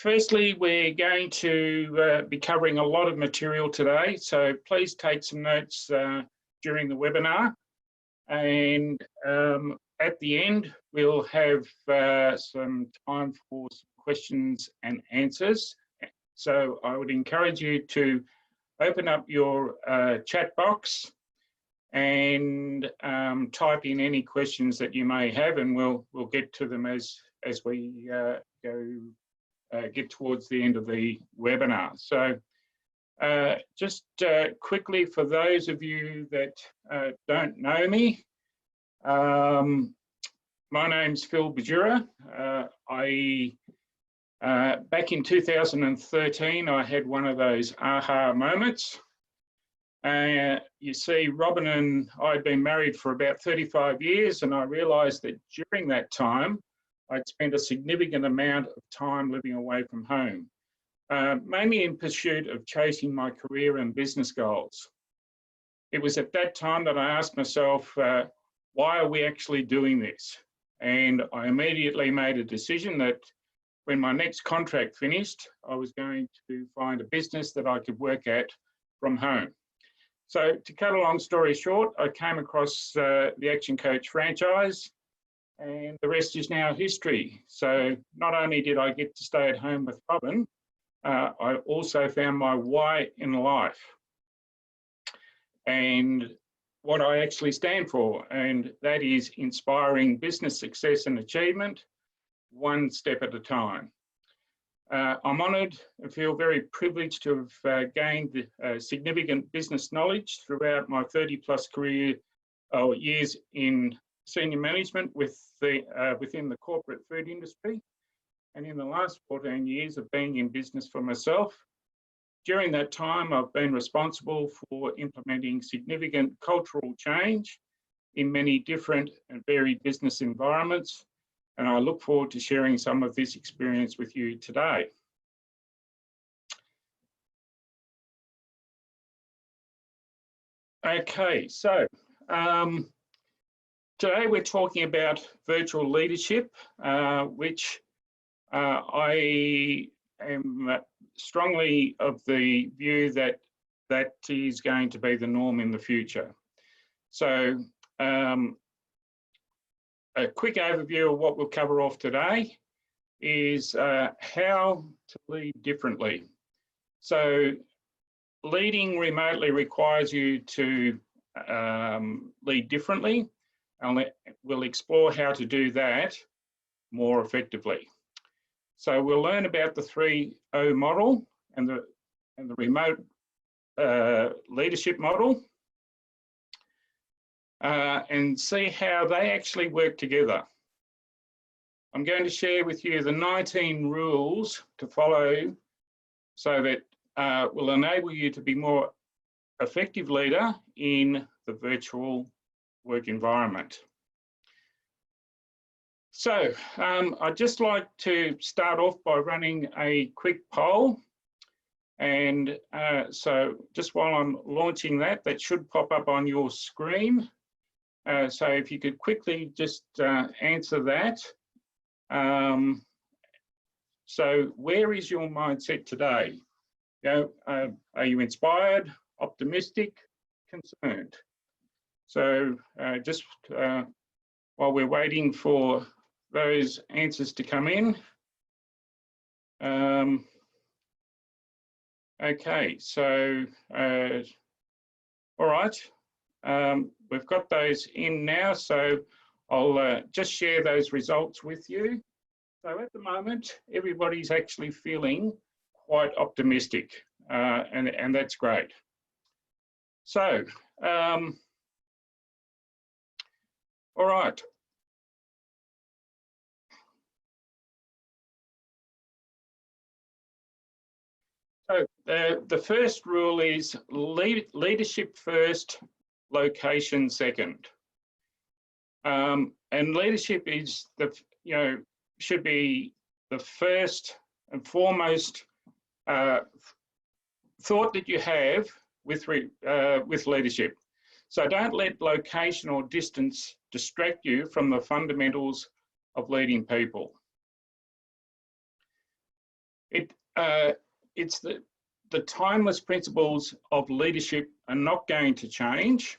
Firstly, we're going to be covering a lot of material today, so please take some notes during the webinar. And at the end, we'll have some time for some questions and answers. So I would encourage you to open up your chat box and type in any questions that you may have, and we'll get to them as we get towards the end of the webinar. So just quickly, for those of you that don't know me, my name's Phil Bajura. Back in 2013, I had one of those aha moments. You see, Robin and I had been married for about 35 years, and I realised that during that time, I'd spent a significant amount of time living away from home, mainly in pursuit of chasing my career and business goals. It was at that time that I asked myself, why are we actually doing this? And I immediately made a decision that when my next contract finished, I was going to find a business that I could work at from home. So to cut a long story short, I came across the Action Coach franchise, and the rest is now history. So not only did I get to stay at home with Robin, I also found my why in life and what I actually stand for, and that is inspiring business success and achievement, one step at a time. I'm honoured and feel very privileged to have gained significant business knowledge throughout my 30+ career years in senior management within the corporate food industry, and in the last 14 years of being in business for myself. During that time, I've been responsible for implementing significant cultural change in many different and varied business environments, and I look forward to sharing some of this experience with you today. Okay, so today we're talking about virtual leadership, which I am strongly of the view that that is going to be the norm in the future. So a quick overview of what we'll cover off today is how to lead differently. So leading remotely requires you to lead differently, and we'll explore how to do that more effectively. So we'll learn about the 3O model and the remote leadership model, and see how they actually work together. I'm going to share with you the 19 rules to follow so that will enable you to be more effective leader in the virtual work environment. So I'd just like to start off by running a quick poll. And so just while I'm launching that, that should pop up on your screen. So if you could quickly just answer that. So where is your mindset today? You know, are you inspired, optimistic, concerned? So just while we're waiting for those answers to come in. Okay, so all right, we've got those in now, so I'll just share those results with you. So at the moment, everybody's actually feeling quite optimistic, and that's great. So, all right. So the first rule is leadership first, location second. And leadership is should be the first and foremost thought that you have with leadership. So don't let location or distance distract you from the fundamentals of leading people. It's the timeless principles of leadership are not going to change.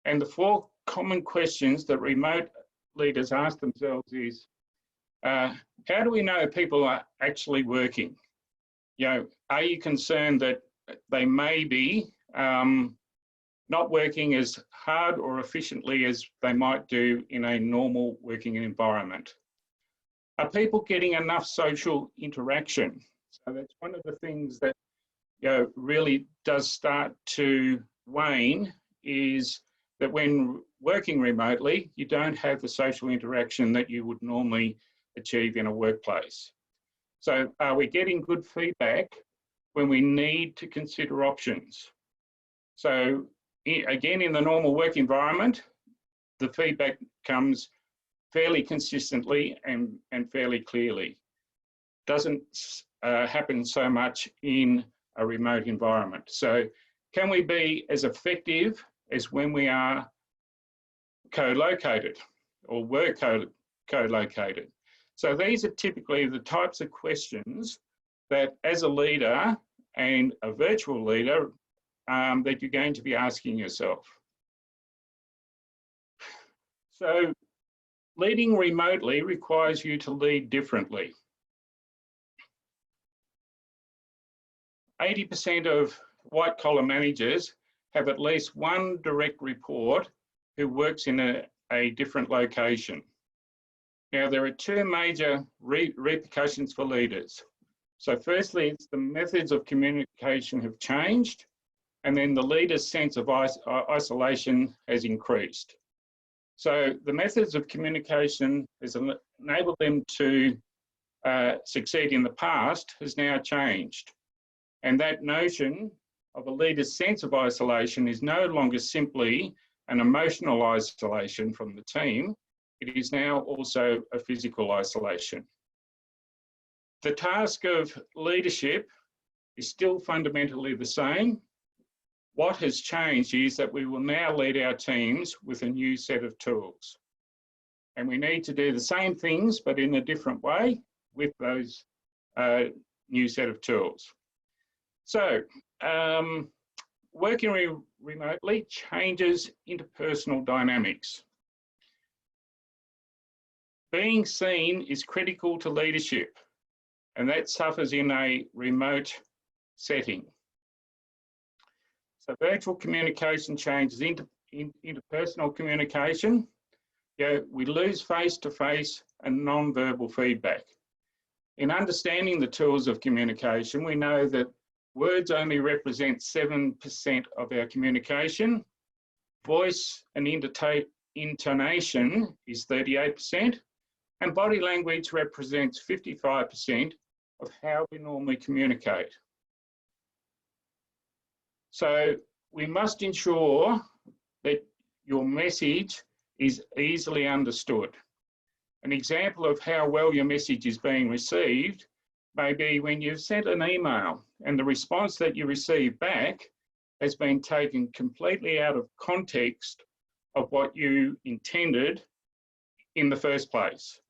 And the 4 common questions that remote leaders ask themselves is, how do we know people are actually working? Are you concerned that they may be not working as hard or efficiently as they might do in a normal working environment? Are people getting enough social interaction? So that's one of the things that really does start to wane, is that when working remotely, you don't have the social interaction that you would normally achieve in a workplace. So are we getting good feedback when we need to consider options? So again, in the normal work environment, the feedback comes fairly consistently and fairly clearly. Doesn't happen so much in a remote environment. So can we be as effective as when we are co-located or were co-located? So these are typically the types of questions that, as a leader and a virtual leader, that you're going to be asking yourself. So leading remotely requires you to lead differently. 80% of white-collar managers have at least one direct report who works in a different location. Now, there are 2 major repercussions for leaders. So firstly, it's the methods of communication have changed, and then the leader's sense of isolation has increased. So the methods of communication has enabled them to succeed in the past has now changed. And that notion of a leader's sense of isolation is no longer simply an emotional isolation from the team. It is now also a physical isolation. The task of leadership is still fundamentally the same. What has changed is that we will now lead our teams with a new set of tools. And we need to do the same things, but in a different way with those new set of tools. So, working remotely changes interpersonal dynamics. Being seen is critical to leadership, and that suffers in a remote setting. So virtual communication changes interpersonal communication. We lose face-to-face and non-verbal feedback. In understanding the tools of communication, we know that words only represent 7% of our communication. Voice and intonation is 38%, and body language represents 55% of how we normally communicate. So we must ensure that your message is easily understood. An example of how well your message is being received may be when you've sent an email and the response that you receive back has been taken completely out of context of what you intended in the first place.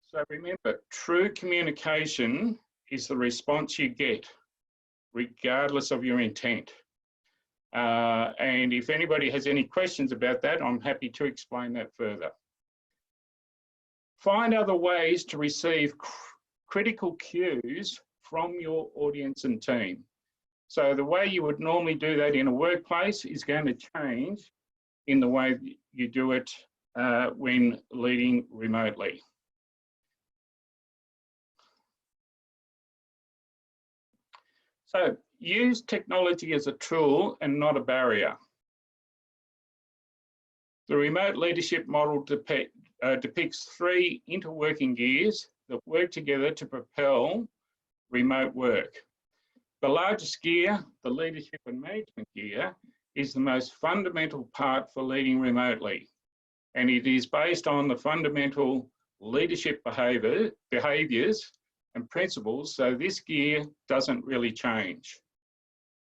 So remember, true communication is the response you get, regardless of your intent. And if anybody has any questions about that, I'm happy to explain that further. Find other ways to receive critical cues from your audience and team. So the way you would normally do that in a workplace is going to change in the way you do it when leading remotely. So use technology as a tool and not a barrier. The remote leadership model depicts 3 interworking gears that work together to propel remote work. The largest gear, the leadership and management gear, is the most fundamental part for leading remotely. And it is based on the fundamental leadership behaviours and principles, so this gear doesn't really change.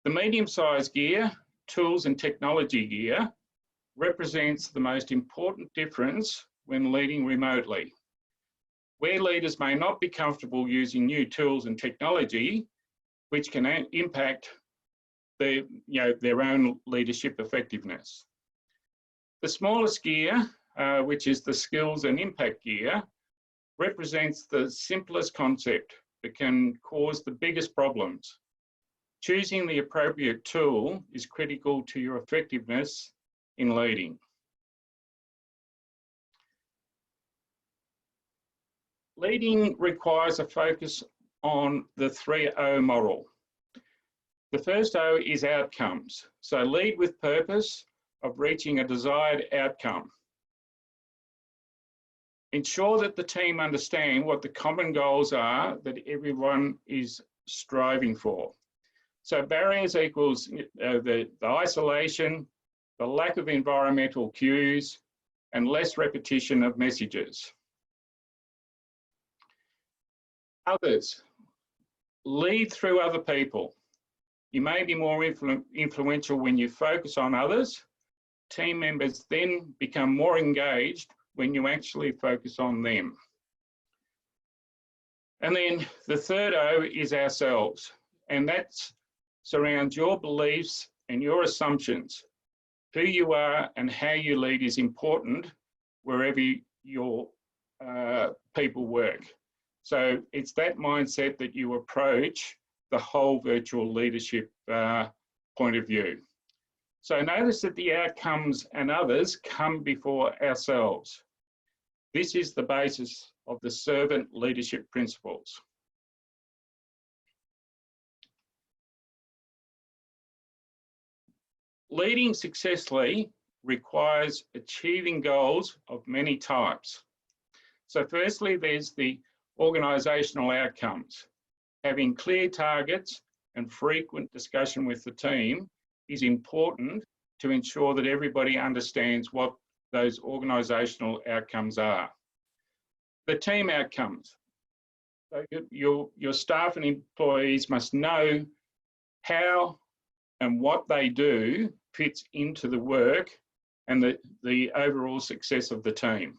The medium-sized gear, tools and technology gear, represents the most important difference when leading remotely. Where leaders may not be comfortable using new tools and technology, which can impact their own leadership effectiveness. The smallest gear, which is the skills and impact gear, represents the simplest concept that can cause the biggest problems. Choosing the appropriate tool is critical to your effectiveness in leading. Leading requires a focus on the 3O model. The first O is outcomes. So lead with purpose of reaching a desired outcome. Ensure that the team understand what the common goals are that everyone is striving for. So barriers equals the isolation, the lack of environmental cues, and less repetition of messages. Others, lead through other people. You may be more influential when you focus on others. Team members then become more engaged when you actually focus on them. And then the third O is ourselves, and that surrounds your beliefs and your assumptions. Who you are and how you lead is important wherever your people work. So it's that mindset that you approach the whole virtual leadership point of view. So notice that the outcomes and others come before ourselves. This is the basis of the servant leadership principles. Leading successfully requires achieving goals of many types. So firstly, there's the organisational outcomes. Having clear targets and frequent discussion with the team is important to ensure that everybody understands what those organisational outcomes are. The team outcomes. So your staff and employees must know how and what they do fits into the work and the overall success of the team.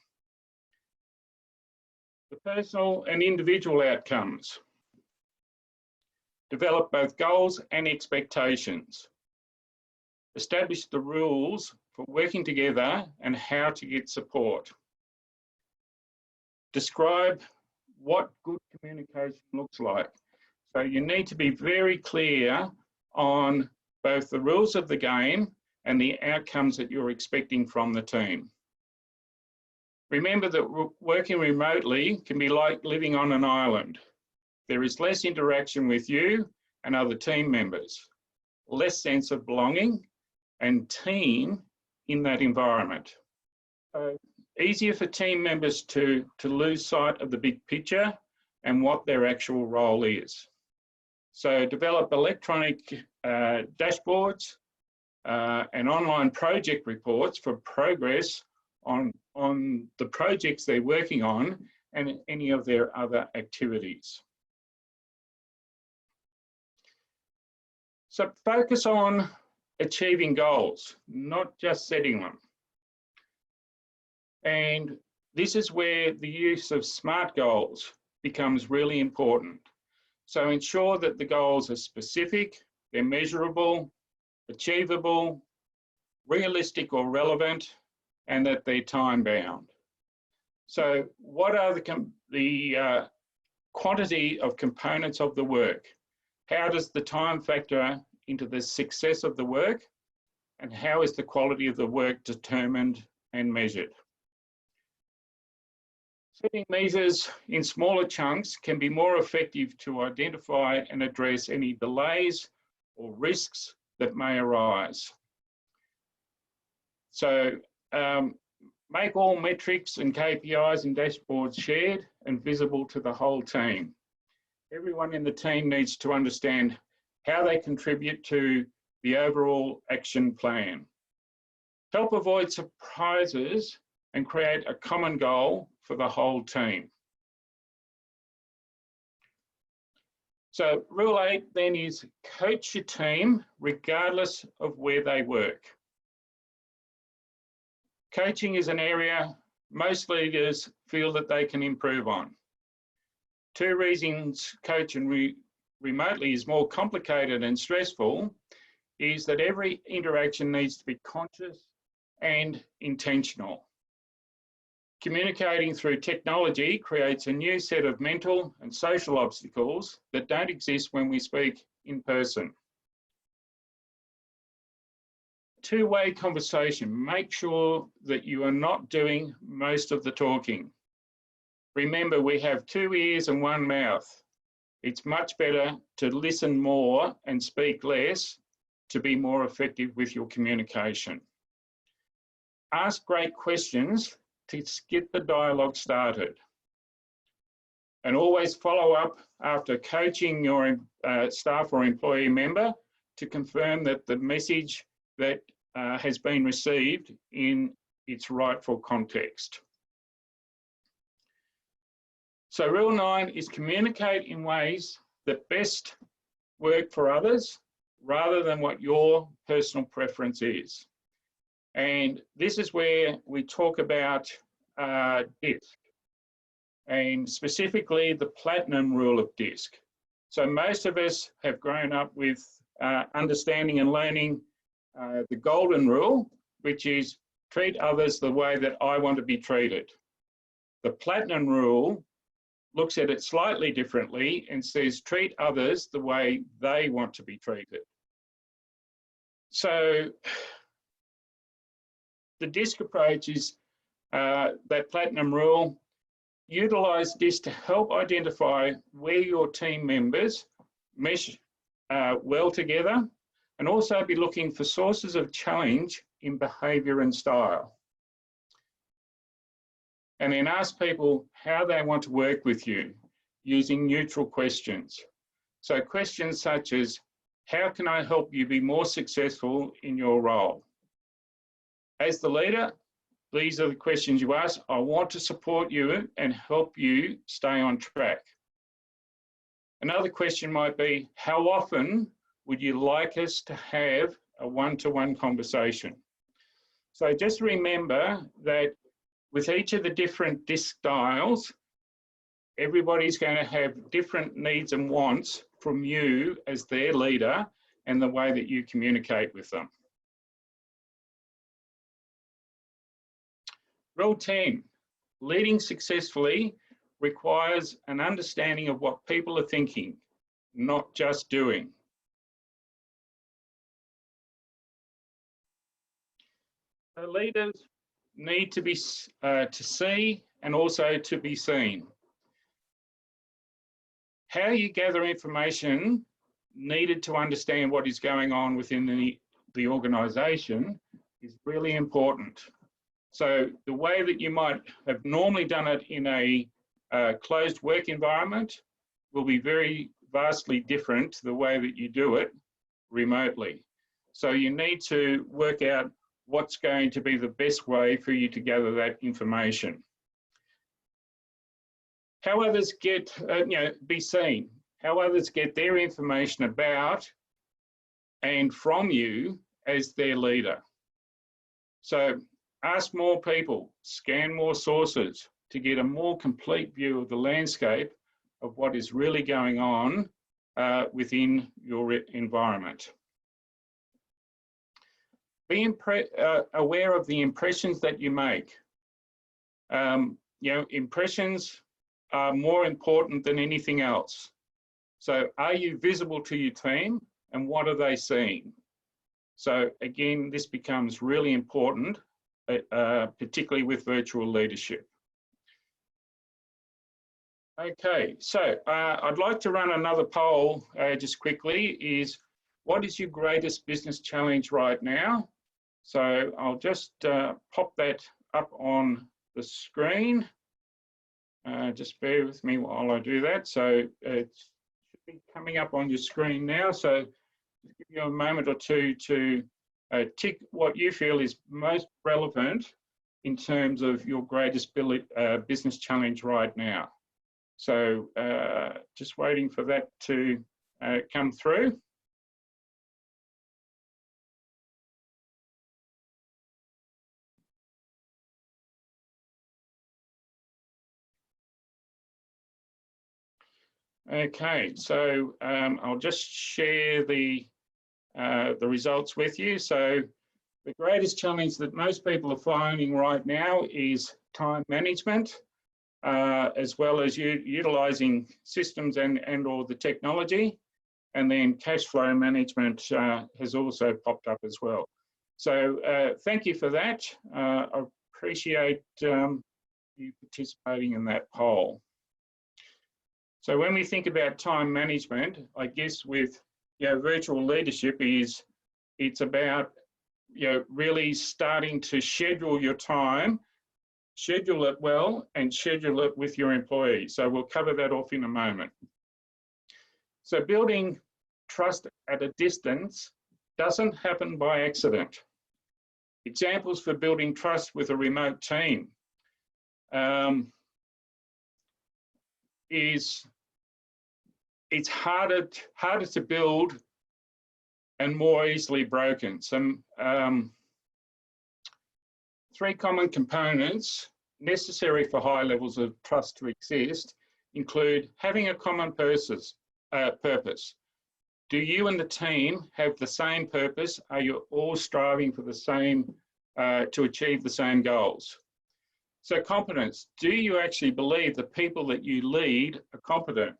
The personal and individual outcomes. Develop both goals and expectations. Establish the rules for working together and how to get support. Describe what good communication looks like. So you need to be very clear on both the rules of the game and the outcomes that you're expecting from the team. Remember that working remotely can be like living on an island. There is less interaction with you and other team members, less sense of belonging and team in that environment. So easier for team members to lose sight of the big picture and what their actual role is. So develop electronic dashboards and online project reports for progress on the projects they're working on and any of their other activities. So focus on achieving goals, not just setting them. And this is where the use of SMART goals becomes really important. So ensure that the goals are specific, they're measurable, achievable, realistic or relevant, and that they're time bound. So what are the quantity of components of the work? How does the time factor into the success of the work? And how is the quality of the work determined and measured? Setting measures in smaller chunks can be more effective to identify and address any delays or risks that may arise. So make all metrics and KPIs and dashboards shared and visible to the whole team. Everyone in the team needs to understand how they contribute to the overall action plan. Help avoid surprises and create a common goal for the whole team. So rule 8 then is coach your team regardless of where they work. Coaching is an area most leaders feel that they can improve on. Two reasons coaching remotely is more complicated and stressful is that every interaction needs to be conscious and intentional. Communicating through technology creates a new set of mental and social obstacles that don't exist when we speak in person. Two-way conversation. Make sure that you are not doing most of the talking. Remember, we have 2 ears and 1 mouth. It's much better to listen more and speak less to be more effective with your communication. Ask great questions to get the dialogue started. And always follow up after coaching your staff or employee member to confirm that the message that has been received in its rightful context. So rule 9 is communicate in ways that best work for others rather than what your personal preference is. And this is where we talk about DISC, and specifically the platinum rule of DISC. So most of us have grown up with understanding and learning the golden rule, which is treat others the way that I want to be treated. The platinum rule looks at it slightly differently and says treat others the way they want to be treated. So the DISC approach is that platinum rule. Utilize this to help identify where your team members mesh well together, and also be looking for sources of challenge in behaviour and style. And then ask people how they want to work with you using neutral questions. So questions such as, how can I help you be more successful in your role? As the leader, these are the questions you ask. I want to support you and help you stay on track. Another question might be, how often would you like us to have a one-to-one conversation? So just remember that with each of the different DISC styles, everybody's going to have different needs and wants from you as their leader and the way that you communicate with them. Rule 10, leading successfully requires an understanding of what people are thinking, not just doing. So leaders need to be to see and also to be seen. How you gather information needed to understand what is going on within the organisation is really important. So the way that you might have normally done it in a closed work environment will be very vastly different to the way that you do it remotely. So you need to work out what's going to be the best way for you to gather that information. How others get, be seen, how others get their information about and from you as their leader. So ask more people, scan more sources to get a more complete view of the landscape of what is really going on within your environment. Be aware of the impressions that you make. Impressions are more important than anything else. So are you visible to your team and what are they seeing? So again, this becomes really important, particularly with virtual leadership. Okay, so I'd like to run another poll just quickly, is what is your greatest business challenge right now? So I'll just pop that up on the screen. Just bear with me while I do that. So it should be coming up on your screen now. So just give you a moment or two to tick what you feel is most relevant in terms of your greatest business challenge right now. So just waiting for that to come through. Okay, so I'll just share the results with you. So the greatest challenge that most people are finding right now is time management, as well as utilising systems and or the technology. And then cash flow management has also popped up as well. So thank you for that. I appreciate you participating in that poll. So when we think about time management, I guess with virtual leadership it's about really starting to schedule your time, schedule it well, and schedule it with your employees. So we'll cover that off in a moment. So building trust at a distance doesn't happen by accident. Examples for building trust with a remote team it's harder to build and more easily broken. Some three common components necessary for high levels of trust to exist include having a common purpose. Do you and the team have the same purpose? Are you all striving for the same, to achieve the same goals? So competence, do you actually believe the people that you lead are competent?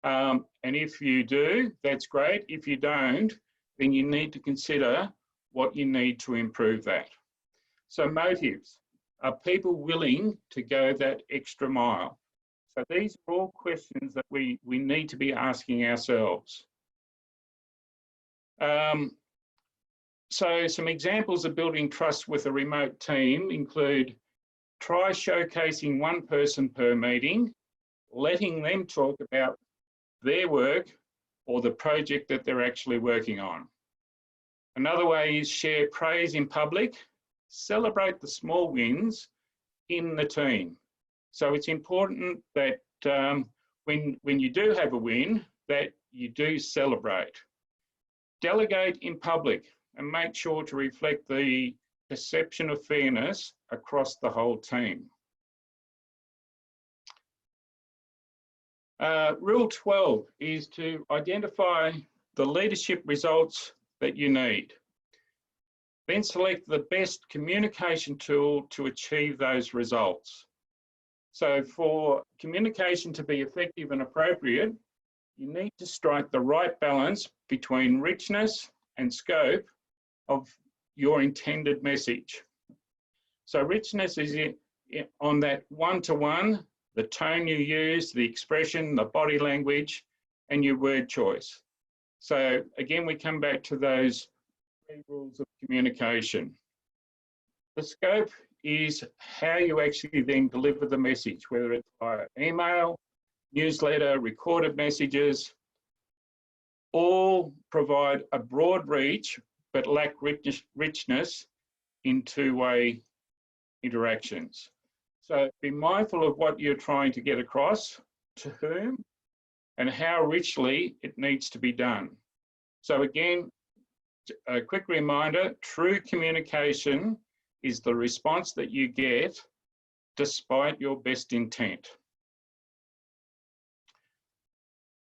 And if you do, that's great. If you don't, then you need to consider what you need to improve that. So motives, are people willing to go that extra mile? So these are all questions that we need to be asking ourselves. So some examples of building trust with a remote team include try showcasing one person per meeting, letting them talk about their work or the project that they're actually working on. Another way is share praise in public, celebrate the small wins in the team. So it's important that when you do have a win, that you do celebrate. Delegate in public and make sure to reflect the perception of fairness across the whole team. Rule 12 is to identify the leadership results that you need. Then select the best communication tool to achieve those results. So for communication to be effective and appropriate, you need to strike the right balance between richness and scope of your intended message. So richness is on that one-to-one, the tone you use, the expression, the body language, and your word choice. So again, we come back to those three rules of communication. The scope is how you actually then deliver the message, whether it's via email, newsletter, recorded messages, all provide a broad reach, but lack richness in two-way interactions. So be mindful of what you're trying to get across, to whom, and how richly it needs to be done. So again, a quick reminder, true communication is the response that you get despite your best intent.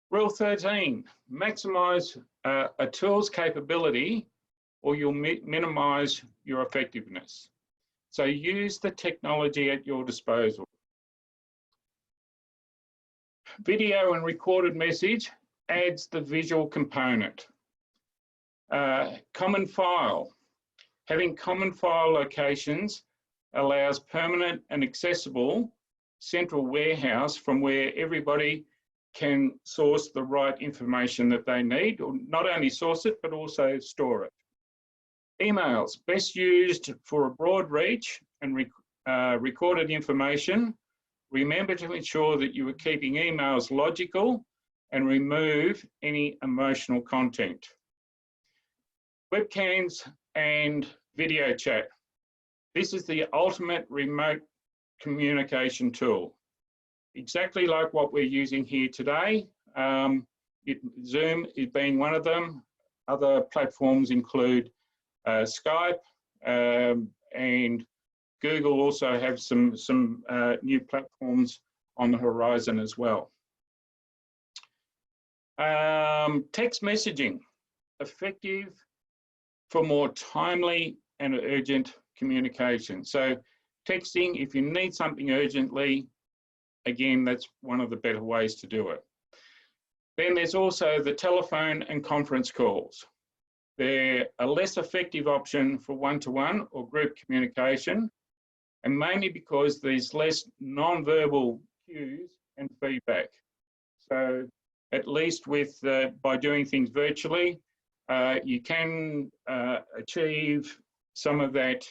Rule 13, maximize a tool's capability or you'll minimize your effectiveness. So use the technology at your disposal. Video and recorded message adds the visual component. Common file. Having common file locations allows permanent and accessible central warehouse from where everybody can source the right information that they need, or not only source it, but also store it. Emails, best used for a broad reach and recorded information. Remember to ensure that you are keeping emails logical and remove any emotional content. Webcams and video chat. This is the ultimate remote communication tool. Exactly like what we're using here today. Zoom is being one of them. Other platforms include Skype, and Google also have some new platforms on the horizon as well. Text messaging, effective for more timely and urgent communication. So texting, if you need something urgently, again, that's one of the better ways to do it. Then there's also the telephone and conference calls. They're a less effective option for one-to-one or group communication, and mainly because there's less non-verbal cues and feedback. So at least with by doing things virtually, you can achieve some of that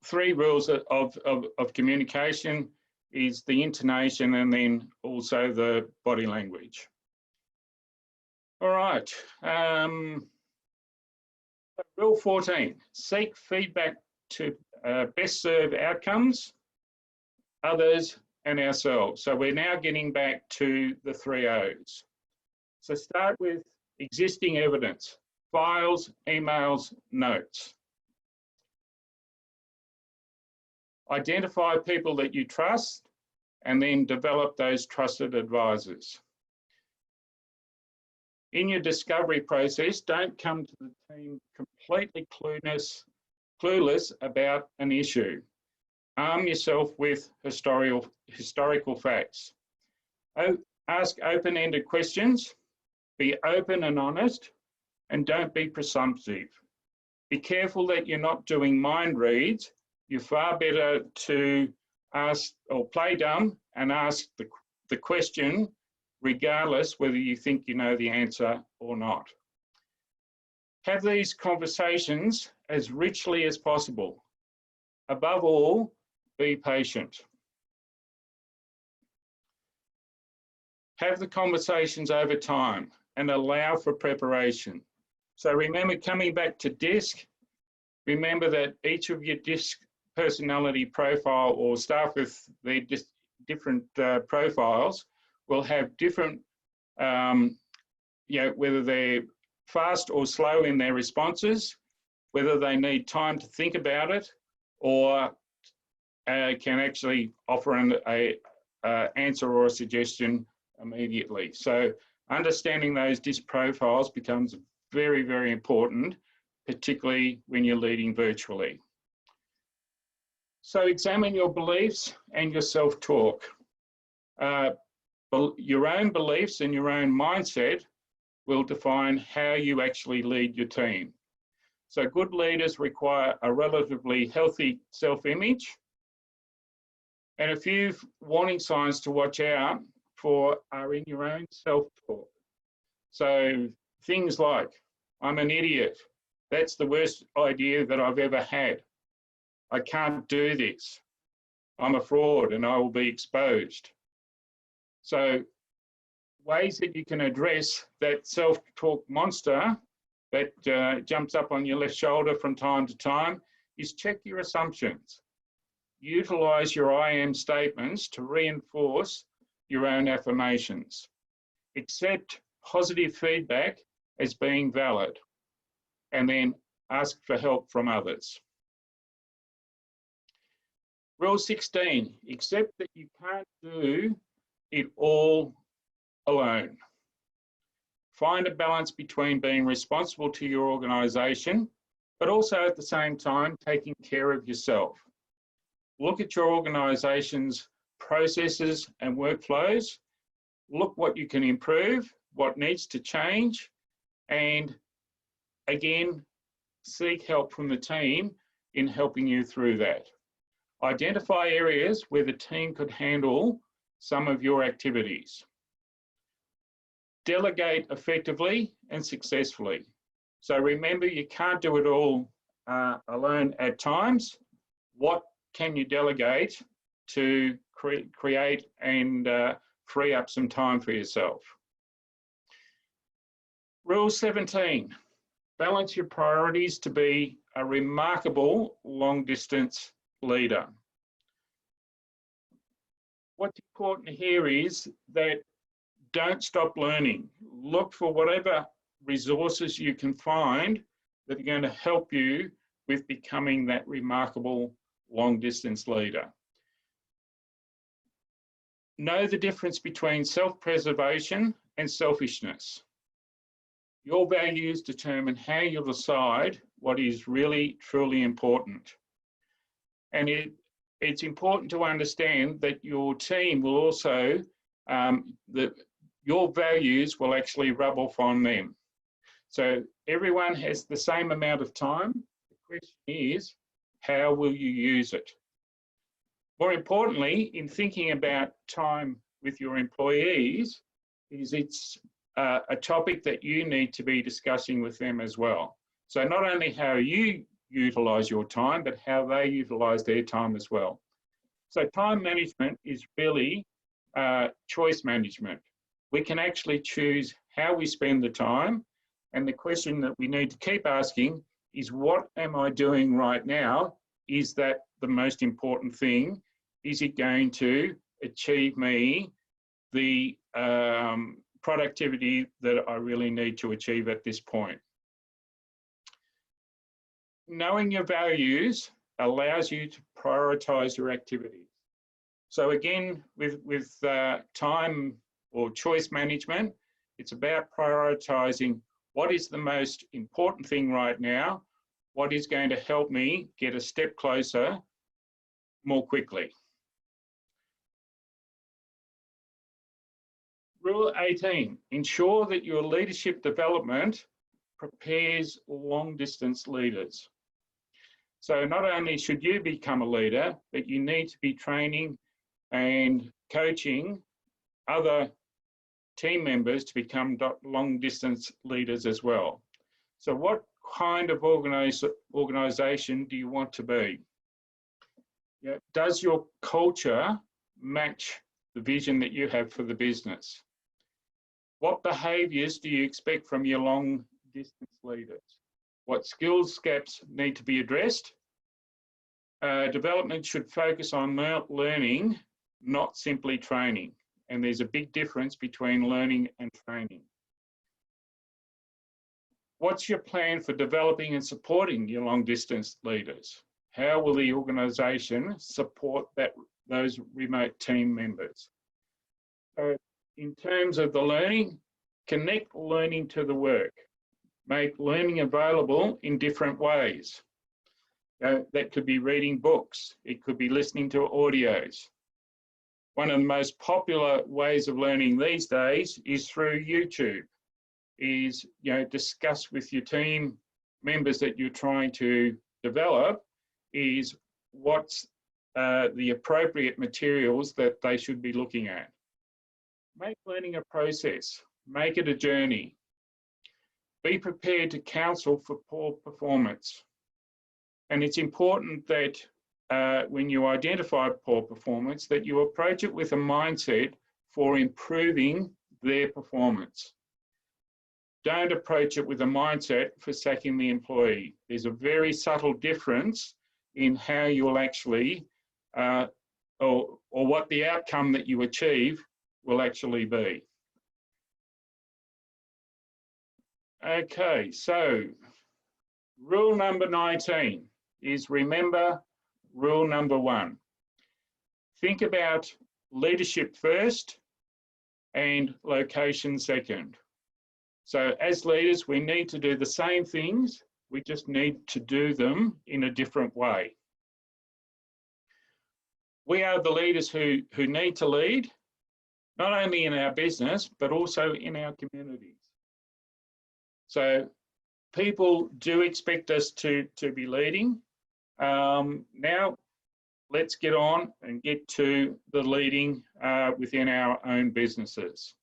three rules of communication is the intonation and then also the body language. All right. Rule 14, seek feedback to best serve outcomes, others, and ourselves. So we're now getting back to the 3 O's. So start with existing evidence, files, emails, notes. Identify people that you trust and then develop those trusted advisors. In your discovery process, don't come to the team completely clueless about an issue. Arm yourself with historical facts. Ask open-ended questions, be open and honest, and don't be presumptive. Be careful that you're not doing mind reads. You're far better to ask or play dumb and ask the question regardless whether you think you know the answer or not. Have these conversations as richly as possible. Above all, be patient. Have the conversations over time and allow for preparation. So remember, coming back to DISC, remember that each of your DISC personality profile or staff with their different profiles will have different, whether they're fast or slow in their responses, whether they need time to think about it, or can actually offer an answer or a suggestion immediately. So understanding those DISC profiles becomes very, very important, particularly when you're leading virtually. So examine your beliefs and your self-talk. Your own beliefs and your own mindset will define how you actually lead your team. So good leaders require a relatively healthy self-image, and a few warning signs to watch out for are in your own self-talk. So things like, I'm an idiot. That's the worst idea that I've ever had. I can't do this. I'm a fraud and I will be exposed. So ways that you can address that self-talk monster that jumps up on your left shoulder from time to time is check your assumptions. Utilize your I am statements to reinforce your own affirmations. Accept positive feedback as being valid, and then ask for help from others. Rule 16, accept that you can't do it all alone. Find a balance between being responsible to your organisation, but also at the same time taking care of yourself. Look at your organisation's processes and workflows. Look what you can improve, what needs to change, and again, seek help from the team in helping you through that. Identify areas where the team could handle some of your activities. Delegate effectively and successfully. So remember, you can't do it all alone at times. What can you delegate to create and free up some time for yourself? Rule 17, balance your priorities to be a remarkable long-distance leader. What's important here is that don't stop learning. Look for whatever resources you can find that are going to help you with becoming that remarkable long-distance leader. know the difference between self-preservation and selfishness. Your values determine how you'll decide what is really, truly important. And it's important to understand that your team will also, your values will actually rub off on them. So everyone has the same amount of time. The question is, how will you use it? More importantly, in thinking about time with your employees, it's a topic that you need to be discussing with them as well. So not only how you utilise your time, but how they utilise their time as well. So time management is really choice management. We can actually choose how we spend the time, and the question that we need to keep asking is, what am I doing right now? Is that the most important thing? Is it going to achieve me the productivity that I really need to achieve at this point? Knowing your values allows you to prioritise your activities. So again, with time or choice management, it's about prioritising what is the most important thing right now, what is going to help me get a step closer more quickly. Rule 18, ensure that your leadership development prepares long-distance leaders. So not only should you become a leader, but you need to be training and coaching other team members to become long-distance leaders as well. So what kind of organisation do you want to be? Yeah, does your culture match the vision that you have for the business? What behaviours do you expect from your long-distance leaders? What skills gaps need to be addressed? Development should focus on learning, not simply training. And there's a big difference between learning and training. What's your plan for developing and supporting your long-distance leaders? How will the organisation support those remote team members? So in terms of the learning, connect learning to the work. Make learning available in different ways. That could be reading books. It could be listening to audios. One of the most popular ways of learning these days is through YouTube. Is, discuss with your team members that you're trying to develop is what's the appropriate materials that they should be looking at. Make learning a process. Make it a journey. Be prepared to counsel for poor performance. And it's important that when you identify poor performance, that you approach it with a mindset for improving their performance. Don't approach it with a mindset for sacking the employee. There's a very subtle difference in how you'll actually, or what the outcome that you achieve will actually be. Okay, so rule number 19 is, remember rule number 1. Think about leadership first and location second. So as leaders, we need to do the same things, we just need to do them in a different way. We are the leaders who need to lead, not only in our business, but also in our communities. So people do expect us to be leading. Now, let's get on and get to the leading within our own businesses.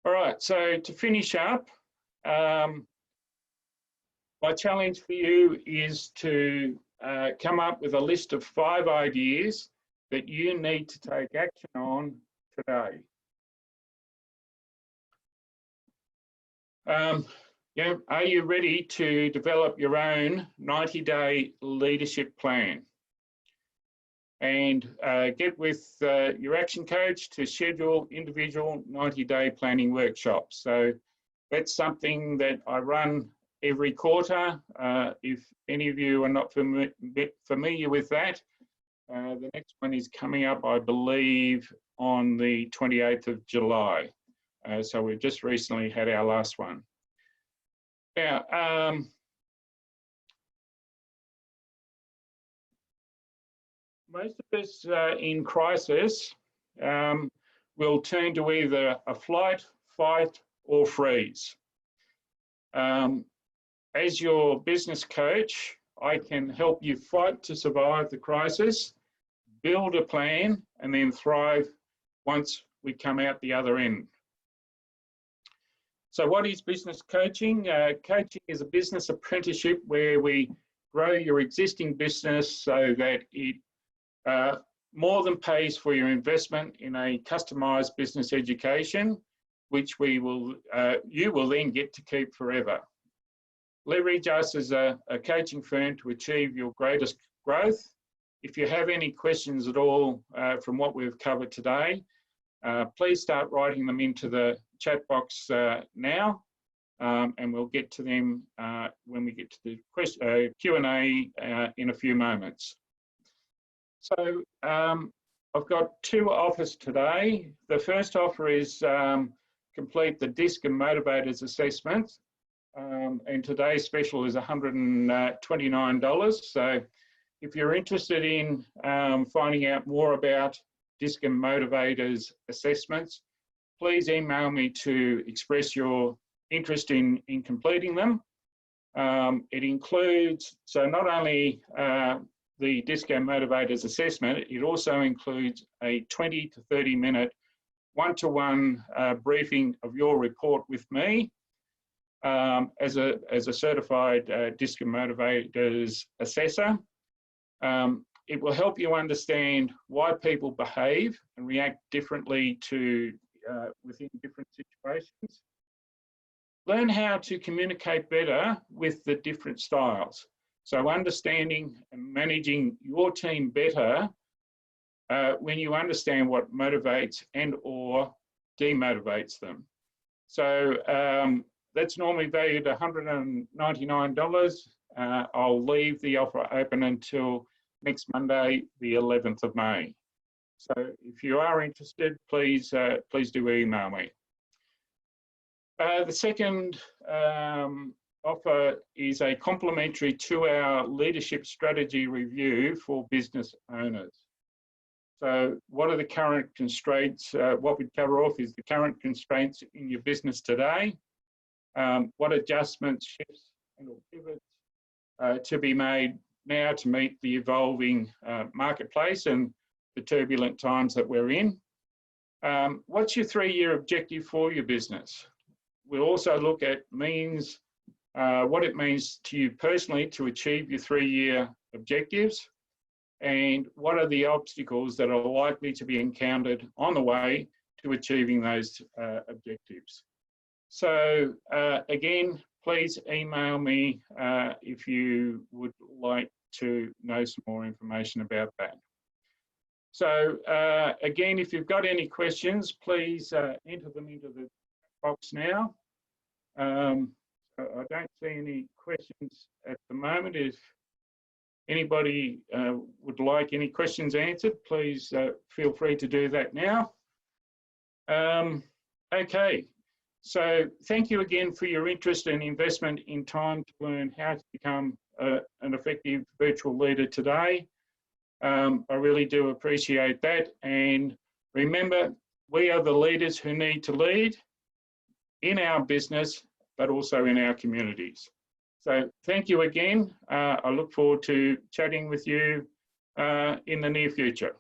All right, so to finish up, my challenge for you is to come up with a list of 5 ideas that you need to take action on today. Are you ready to develop your own 90-day leadership plan? And get with your action coach to schedule individual 90-day planning workshops. So that's something that I run every quarter. If any of you are not familiar with that, The next one is coming up, I believe, on the 28th of July. So we've just recently had our last one. Now, most of us in crisis will turn to either a flight, fight, or freeze. As your business coach, I can help you fight to survive the crisis, build a plan, and then thrive once we come out the other end. So what is business coaching? Coaching is a business apprenticeship where we grow your existing business so that it more than pays for your investment in a customized business education, which you will then get to keep forever. Leverage us as a coaching firm to achieve your greatest growth. If you have any questions at all from what we've covered today, please start writing them into the chat box now, and we'll get to them when we get to the Q&A in a few moments. So I've got two offers today. The first offer is complete the DISC and Motivators assessment, and today's special is $129. So if you're interested in finding out more about DISC and Motivators assessments, please email me to express your interest in completing them. It includes, so not only the DISC and Motivators assessment, it also includes a 20 to 30 minute one-to-one briefing of your report with me as a certified DISC and Motivators assessor. It will help you understand why people behave and react differently to within different situations. Learn how to communicate better with the different styles. So understanding and managing your team better when you understand what motivates and or demotivates them. So that's normally valued at $199. I'll leave the offer open until next Monday, the 11th of May. So if you are interested, please do email me. The second offer is a complimentary 2-hour leadership strategy review for business owners. So what are the current constraints? What we cover off is the current constraints in your business today. What adjustments, shifts, and or pivots to be made now to meet the evolving marketplace and the turbulent times that we're in. What's your 3-year objective for your business? We'll also look at what it means to you personally to achieve your 3-year objectives, and what are the obstacles that are likely to be encountered on the way to achieving those objectives. So again, please email me if you would like to know some more information about that. So again, if you've got any questions, please enter them into the box now. I don't see any questions at the moment. If anybody would like any questions answered, please feel free to do that now. Okay, so thank you again for your interest and investment in time to learn how to become an effective virtual leader today. I really do appreciate that. And remember, we are the leaders who need to lead in our business, but also in our communities. So thank you again. I look forward to chatting with you in the near future.